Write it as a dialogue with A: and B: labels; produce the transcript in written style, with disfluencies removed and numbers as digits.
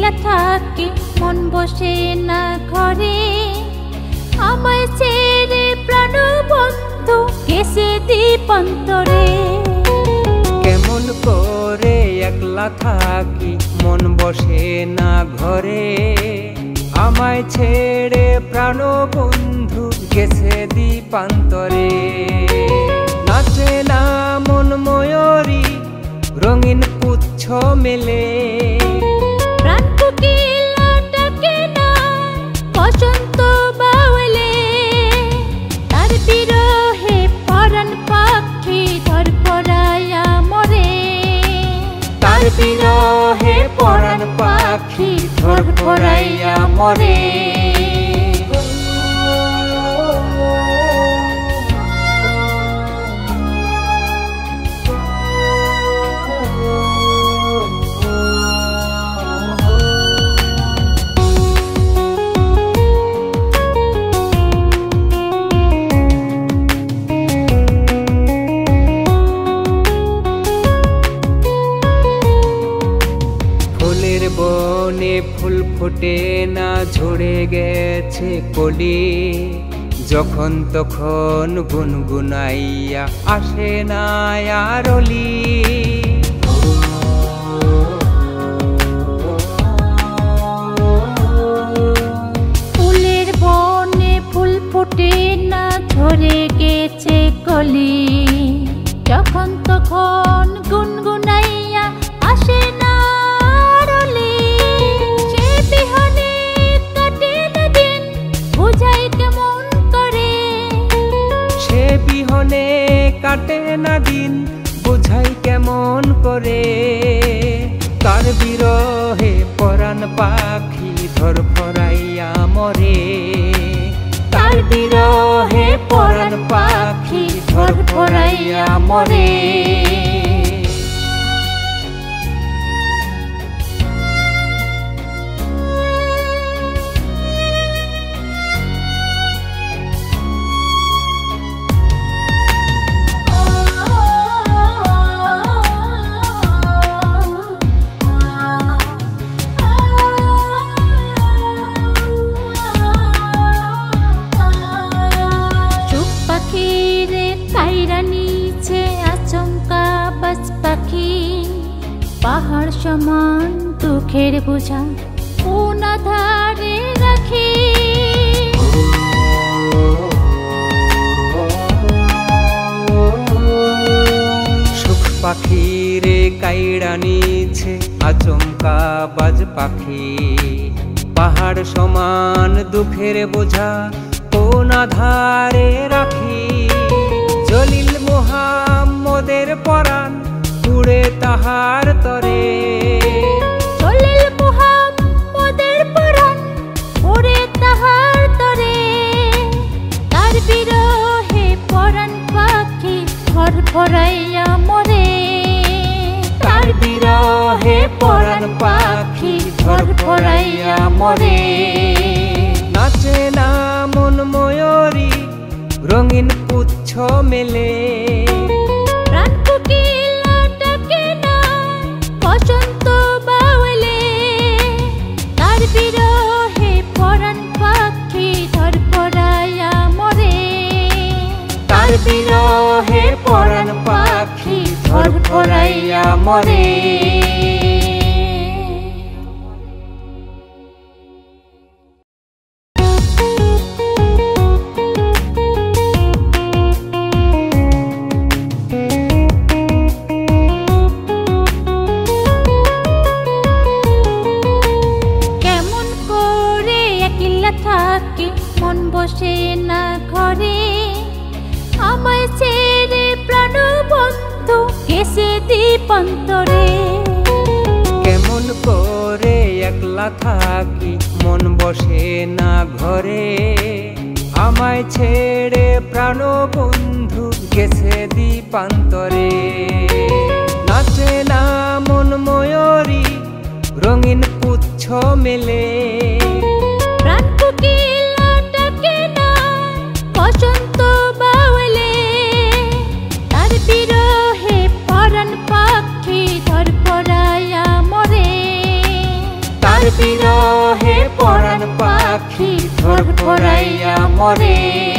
A: একলা থাকি মন বসে না ঘরে, আমায় ছেড়ে প্রাণ বন্ধু গেছে দ্বীপান্তরে।
B: কেমন করে একলা থাকি মন বসে না ঘরে, আমায় ছেড়ে প্রাণ বন্ধু গেছে দ্বীপান্তরে। নাচে না মন ময়ূরী রঙিন পুচ্ছ মেলে,
A: প্রাণ কোকিলা ডাকে না বসন্ত বাউলে, তার বিরহে পরাণ পাখি ধরফরাইয়া মরে,
B: তার বিরহে পরাণ পাখি ধরফরাইয়া মরে। বনে ফুল ফোটে না ঝরে গেছে কলি, যখন তখন গুনগুনাইয়া আসে না আরলি।
A: ফুলের বনে ফুল ফোটে না ঝরে গেছে কলি, যখন তখন গুনগুনাইয়া আসে না আরলি। সে বিহনে কাটে না দিন বুঝাই কেমন করে,
B: সে বিহনে কাটে না দিন বুঝাই কেমন করে। তার বিরহে পরাণ পাখি ধরফরাইয়া মরে, তার বিরহে পরাণ পাখি ধরফরাইয়া মরে।
A: পাহাড় সমান দুঃখের বোঝা কোন ধারে রাখি,
B: সুখ পাখি রে কাইড়া নিছে আচমকা বাজ পাখি। পাহাড় সমান দুঃখের বোঝা কোন ধারে রাখি। জলিল মুহাম্মদের পরাণ পুড়ে তাহার তরে,
A: জলিল মুহাম্মদের পরাণ পুড়ে তাহার তরে। তার বিরহে পরাণ পাখি ধরফরাইয়া মরে,
B: তার বিরহে পরাণ পাখি ধরফরাইয়া মরে। নাচে না মন ময়ূরী রঙিন পুচ্ছ মেলে,
A: প্রাণ কোকিলা ডাকে না বসন্ত বাউলে, তার বিরহে পরাণ পাখি ধরফরাইয়া মরে,
B: তার বিরহে পরাণ পাখি ধরফরাইয়া মরে।
A: থাকি মন বসে না ঘরে, আমায় ছেড়ে প্রাণ বন্ধু গেছে দ্বীপান্তরে।
B: কেমন করে একলা থাকি মন বসে না ঘরে, আমায় ছেড়ে প্রাণ বন্ধু গেছে দ্বীপান্তরে। নাচে না মন ময়ূরী রঙিন পুচ্ছ মেলে,
A: প্রাণ কোকিলা ডাকে না বসন্ত বাউলে, তার বিরহে পরাণ পাখি ধরফরাইয়া মরে,
B: তার
A: হরাইয়া মরে।